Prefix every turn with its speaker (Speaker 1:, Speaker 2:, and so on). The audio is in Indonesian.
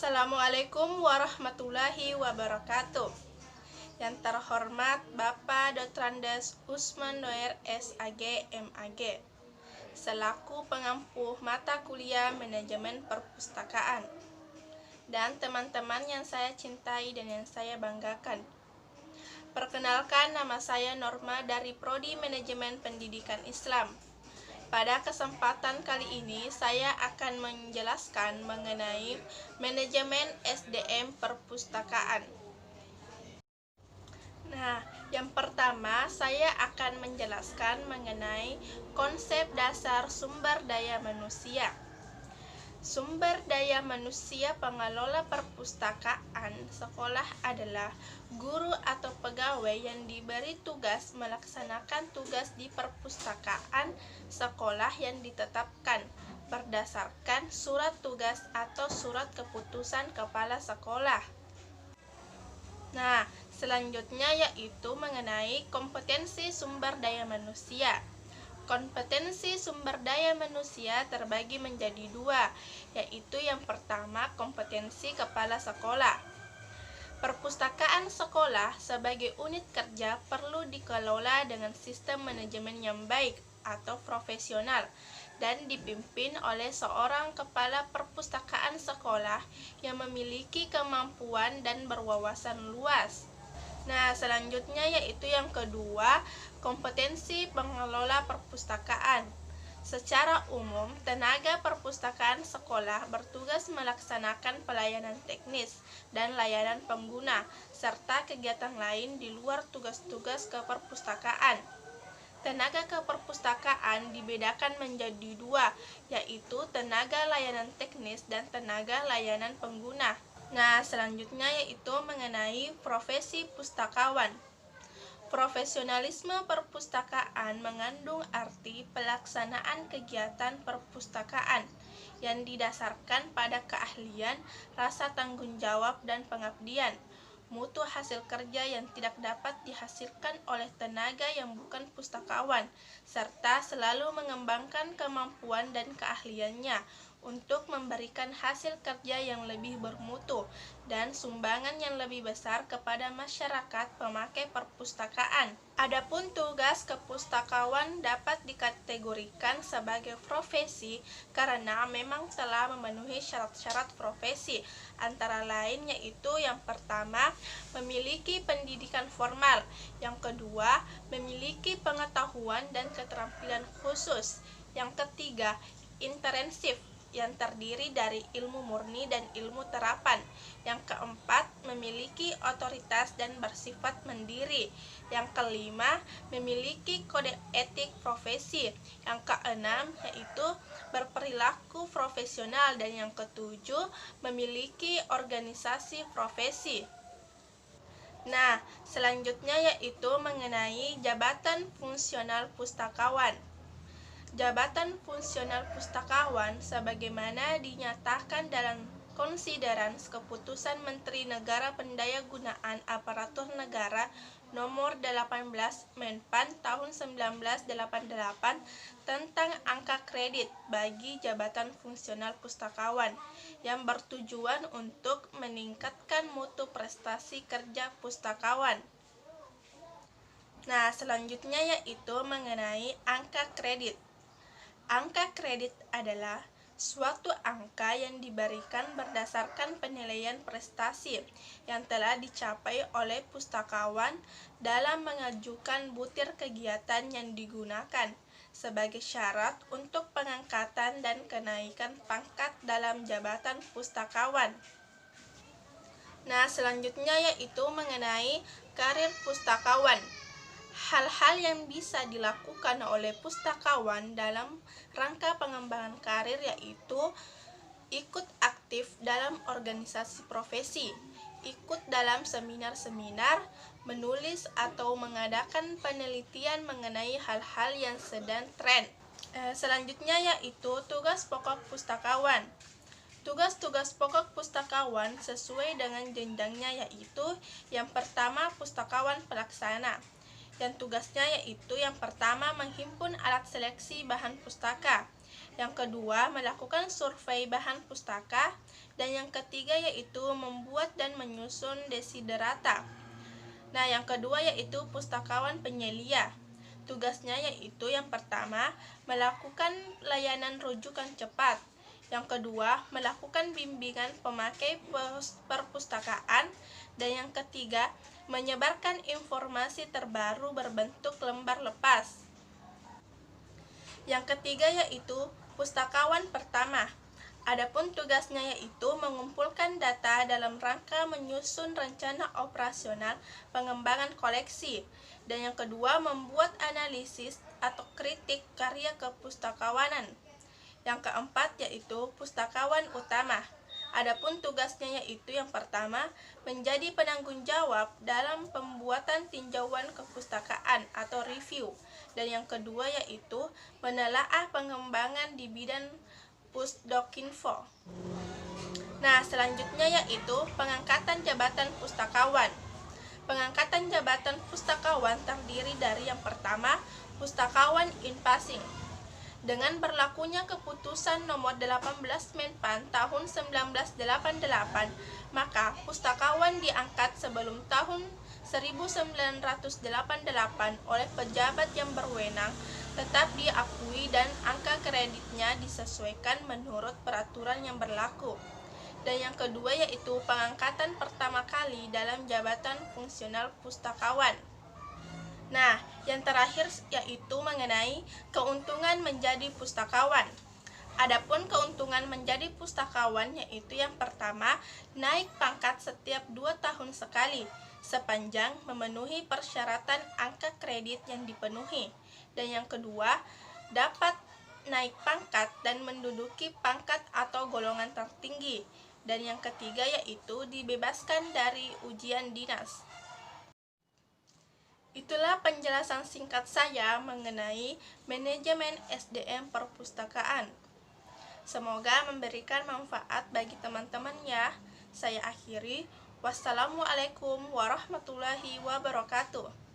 Speaker 1: Assalamualaikum warahmatullahi wabarakatuh. Yang terhormat Bapak Dotrandes Usman Noer SAG MAG selaku pengampu mata kuliah Manajemen Perpustakaan, dan teman-teman yang saya cintai dan yang saya banggakan. Perkenalkan, nama saya Norma dari Prodi Manajemen Pendidikan Islam. Pada kesempatan kali ini, saya akan menjelaskan mengenai manajemen SDM perpustakaan. Nah, yang pertama saya akan menjelaskan mengenai konsep dasar sumber daya manusia. Sumber daya manusia pengelola perpustakaan sekolah adalah guru atau pegawai yang diberi tugas melaksanakan tugas di perpustakaan sekolah yang ditetapkan berdasarkan surat tugas atau surat keputusan kepala sekolah. Nah, selanjutnya yaitu mengenai kompetensi sumber daya manusia. Kompetensi sumber daya manusia terbagi menjadi dua, yaitu yang pertama kompetensi kepala sekolah. Perpustakaan sekolah sebagai unit kerja perlu dikelola dengan sistem manajemen yang baik atau profesional dan dipimpin oleh seorang kepala perpustakaan sekolah yang memiliki kemampuan dan berwawasan luas. Nah, selanjutnya yaitu yang kedua, kompetensi pengelola perpustakaan. Secara umum, tenaga perpustakaan sekolah bertugas melaksanakan pelayanan teknis dan layanan pengguna, serta kegiatan lain di luar tugas-tugas keperpustakaan. Tenaga keperpustakaan dibedakan menjadi dua, yaitu tenaga layanan teknis dan tenaga layanan pengguna. Nah, selanjutnya yaitu mengenai profesi pustakawan. Profesionalisme perpustakaan mengandung arti pelaksanaan kegiatan perpustakaan yang didasarkan pada keahlian, rasa tanggung jawab, dan pengabdian. Mutu hasil kerja yang tidak dapat dihasilkan oleh tenaga yang bukan pustakawan, serta selalu mengembangkan kemampuan dan keahliannya untuk memberikan hasil kerja yang lebih bermutu dan sumbangan yang lebih besar kepada masyarakat pemakai perpustakaan. Adapun tugas kepustakawan dapat dikategorikan sebagai profesi karena memang telah memenuhi syarat-syarat profesi, antara lain yaitu yang pertama, memiliki pendidikan formal, yang kedua, memiliki pengetahuan dan keterampilan khusus, yang ketiga, internship yang terdiri dari ilmu murni dan ilmu terapan. Yang keempat, memiliki otoritas dan bersifat mandiri. Yang kelima, memiliki kode etik profesi. Yang keenam, yaitu berperilaku profesional. Dan yang ketujuh, memiliki organisasi profesi. Nah, selanjutnya yaitu mengenai jabatan fungsional pustakawan. Jabatan fungsional pustakawan sebagaimana dinyatakan dalam Konsiderans Keputusan Menteri Negara Pendayagunaan Aparatur Negara Nomor 18 Menpan tahun 1988 tentang angka kredit bagi jabatan fungsional pustakawan yang bertujuan untuk meningkatkan mutu prestasi kerja pustakawan. Nah, selanjutnya yaitu mengenai angka kredit. Angka kredit adalah suatu angka yang diberikan berdasarkan penilaian prestasi yang telah dicapai oleh pustakawan dalam mengajukan butir kegiatan yang digunakan sebagai syarat untuk pengangkatan dan kenaikan pangkat dalam jabatan pustakawan. Nah, selanjutnya yaitu mengenai karir pustakawan. Hal-hal yang bisa dilakukan oleh pustakawan dalam rangka pengembangan karir yaitu ikut aktif dalam organisasi profesi, ikut dalam seminar-seminar, menulis atau mengadakan penelitian mengenai hal-hal yang sedang tren. Selanjutnya yaitu tugas pokok pustakawan. Tugas-tugas pokok pustakawan sesuai dengan jenjangnya yaitu yang pertama pustakawan pelaksana, yang tugasnya yaitu yang pertama menghimpun alat seleksi bahan pustaka, yang kedua melakukan survei bahan pustaka, Dan yang ketiga yaitu membuat dan menyusun desiderata. Nah, yang kedua yaitu pustakawan penyelia. Tugasnya yaitu yang pertama, melakukan layanan rujukan cepat. Yang kedua, melakukan bimbingan pemakai perpustakaan. Dan yang ketiga, menyebarkan informasi terbaru berbentuk lembar lepas. Yang ketiga yaitu pustakawan pertama. Adapun tugasnya yaitu mengumpulkan data dalam rangka menyusun rencana operasional pengembangan koleksi. Dan yang kedua, membuat analisis atau kritik karya kepustakawanan. Yang keempat yaitu pustakawan utama. Adapun tugasnya yaitu yang pertama, menjadi penanggung jawab dalam pembuatan tinjauan kepustakaan atau review. Dan yang kedua yaitu menelaah pengembangan di bidang Pusdokinfo. Nah, selanjutnya yaitu pengangkatan jabatan pustakawan. Pengangkatan jabatan pustakawan terdiri dari yang pertama, pustakawan in passing. Dengan berlakunya keputusan nomor 18 Menpan tahun 1988, maka pustakawan diangkat sebelum tahun 1988 oleh pejabat yang berwenang tetap diakui dan angka kreditnya disesuaikan menurut peraturan yang berlaku. Dan yang kedua yaitu pengangkatan pertama kali dalam jabatan fungsional pustakawan. Nah, yang terakhir yaitu mengenai keuntungan menjadi pustakawan. Adapun keuntungan menjadi pustakawan yaitu yang pertama, naik pangkat setiap 2 tahun sekali, sepanjang memenuhi persyaratan angka kredit yang dipenuhi. Dan yang kedua, dapat naik pangkat dan menduduki pangkat atau golongan tertinggi. Dan yang ketiga yaitu dibebaskan dari ujian dinas. Itulah penjelasan singkat saya mengenai manajemen SDM perpustakaan. Semoga memberikan manfaat bagi teman-teman ya. Saya akhiri. Wassalamualaikum warahmatullahi wabarakatuh.